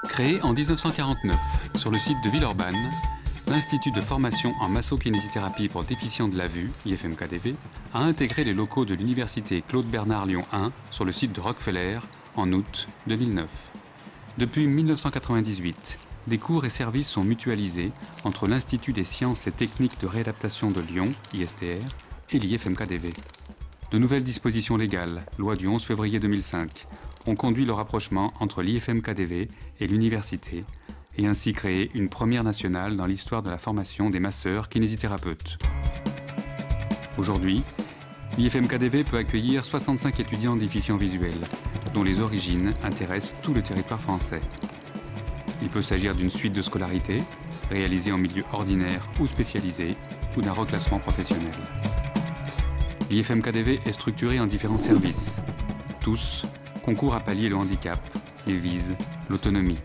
Créé en 1949 sur le site de Villeurbanne, l'Institut de formation en masso-kinésithérapie pour déficients de la vue, IFM-KDV, a intégré les locaux de l'université Claude Bernard Lyon 1 sur le site de Rockefeller en août 2009. Depuis 1998, des cours et services sont mutualisés entre l'Institut des sciences et techniques de réadaptation de Lyon, ISTR, et l'IFM-KDV. De nouvelles dispositions légales, loi du 11 février 2005, ont conduit le rapprochement entre l'IFM-KDV et l'université et ainsi créé une première nationale dans l'histoire de la formation des masseurs kinésithérapeutes. Aujourd'hui, l'IFM-KDV peut accueillir 65 étudiants déficients visuels, dont les origines intéressent tout le territoire français. Il peut s'agir d'une suite de scolarité, réalisée en milieu ordinaire ou spécialisé, ou d'un reclassement professionnel. L'IFM-KDV est structuré en différents services. Tous concourent à pallier le handicap et visent l'autonomie.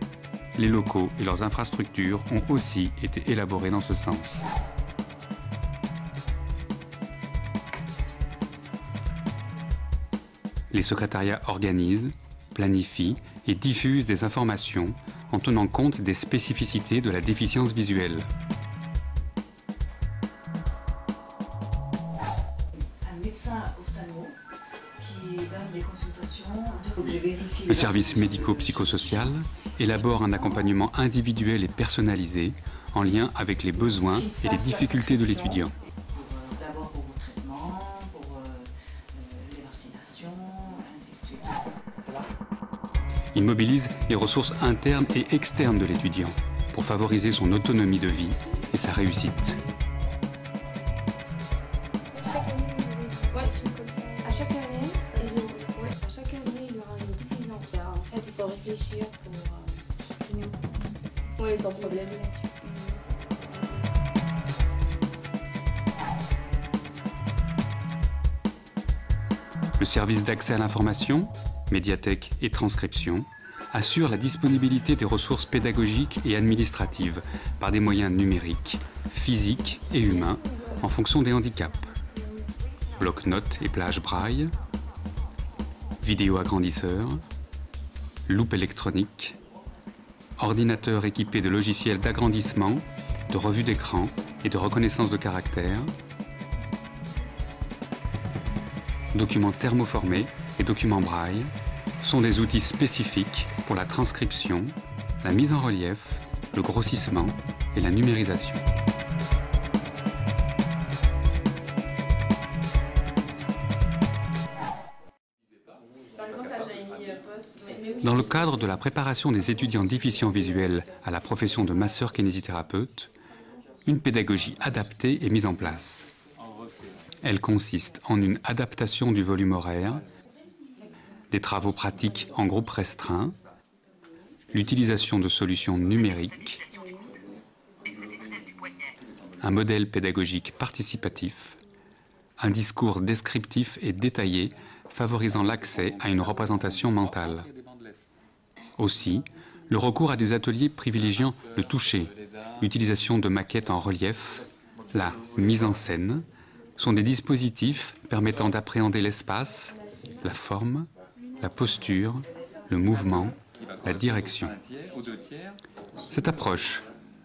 Les locaux et leurs infrastructures ont aussi été élaborés dans ce sens. Les secrétariats organisent, planifient et diffusent des informations en tenant compte des spécificités de la déficience visuelle. Un médecin ophtalmo qui donne des consultations. Le service médico-psychosocial élabore un accompagnement individuel et personnalisé en lien avec les besoins et les difficultés de l'étudiant. D'abord pour vos traitements, pour les vaccinations, ainsi de suite. Il mobilise les ressources internes et externes de l'étudiant pour favoriser son autonomie de vie et sa réussite. À chaque année, il y aura une décision. En fait, il faut réfléchir pour... Oui, sans problème, bien sûr. Le service d'accès à l'information, médiathèque et transcription, assure la disponibilité des ressources pédagogiques et administratives par des moyens numériques, physiques et humains en fonction des handicaps. Bloc-notes et plage braille, vidéo agrandisseur, loupe électronique, ordinateur équipé de logiciels d'agrandissement, de revue d'écran et de reconnaissance de caractère, documents thermoformés et documents braille sont des outils spécifiques pour la transcription, la mise en relief, le grossissement et la numérisation. Dans le cadre de la préparation des étudiants déficients visuels à la profession de masseur kinésithérapeute, une pédagogie adaptée est mise en place. Elle consiste en une adaptation du volume horaire, des travaux pratiques en groupe restreint, l'utilisation de solutions numériques, un modèle pédagogique participatif, un discours descriptif et détaillé favorisant l'accès à une représentation mentale. Aussi, le recours à des ateliers privilégiant le toucher, l'utilisation de maquettes en relief, la mise en scène, sont des dispositifs permettant d'appréhender l'espace, la forme, la posture, le mouvement, la direction. Cette approche,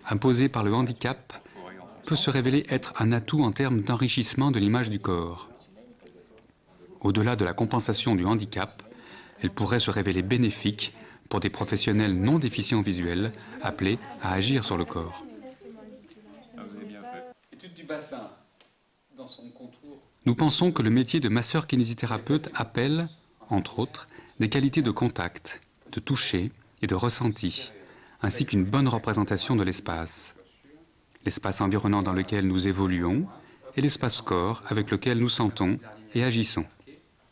imposée par le handicap, peut se révéler être un atout en termes d'enrichissement de l'image du corps. Au-delà de la compensation du handicap, elle pourrait se révéler bénéfique pour des professionnels non déficients visuels appelés à agir sur le corps. Étude du bassin. Nous pensons que le métier de masseur kinésithérapeute appelle, entre autres, des qualités de contact, de toucher et de ressenti, ainsi qu'une bonne représentation de l'espace. L'espace environnant dans lequel nous évoluons et l'espace corps avec lequel nous sentons et agissons.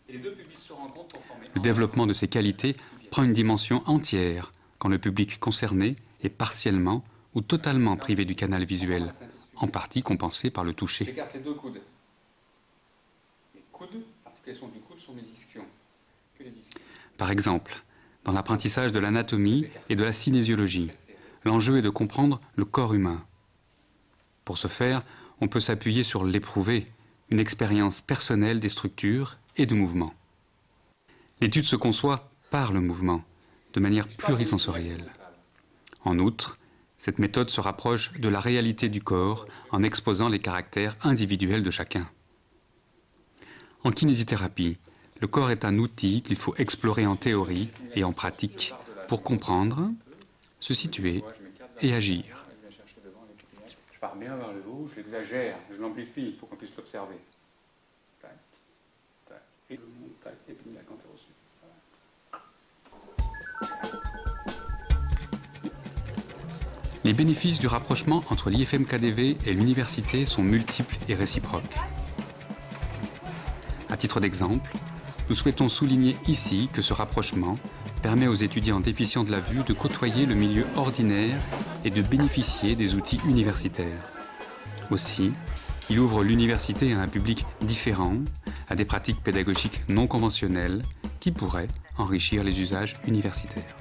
Le développement de ces qualités prend une dimension entière quand le public concerné est partiellement ou totalement privé du canal visuel, en partie compensé par le toucher. J'écarte les deux coudes. Les coudes, l'articulation du coude sont mes ischions. Par exemple, dans l'apprentissage de l'anatomie et de la cinésiologie, l'enjeu est de comprendre le corps humain. Pour ce faire, on peut s'appuyer sur l'éprouvé, une expérience personnelle des structures et de mouvements. L'étude se conçoit par le mouvement, de manière plurisensorielle. En outre, cette méthode se rapproche de la réalité du corps en exposant les caractères individuels de chacun. En kinésithérapie, le corps est un outil qu'il faut explorer en théorie et en pratique pour comprendre, se situer et agir. Je pars bien vers le haut, je l'exagère, je l'amplifie pour qu'on puisse l'observer. Tac, tac, et je monte, tac, et puis là quand t'es reçu. Les bénéfices du rapprochement entre l'IFM-KDV et l'université sont multiples et réciproques. À titre d'exemple, nous souhaitons souligner ici que ce rapprochement permet aux étudiants déficients de la vue de côtoyer le milieu ordinaire et de bénéficier des outils universitaires. Aussi, il ouvre l'université à un public différent, à des pratiques pédagogiques non conventionnelles qui pourraient enrichir les usages universitaires.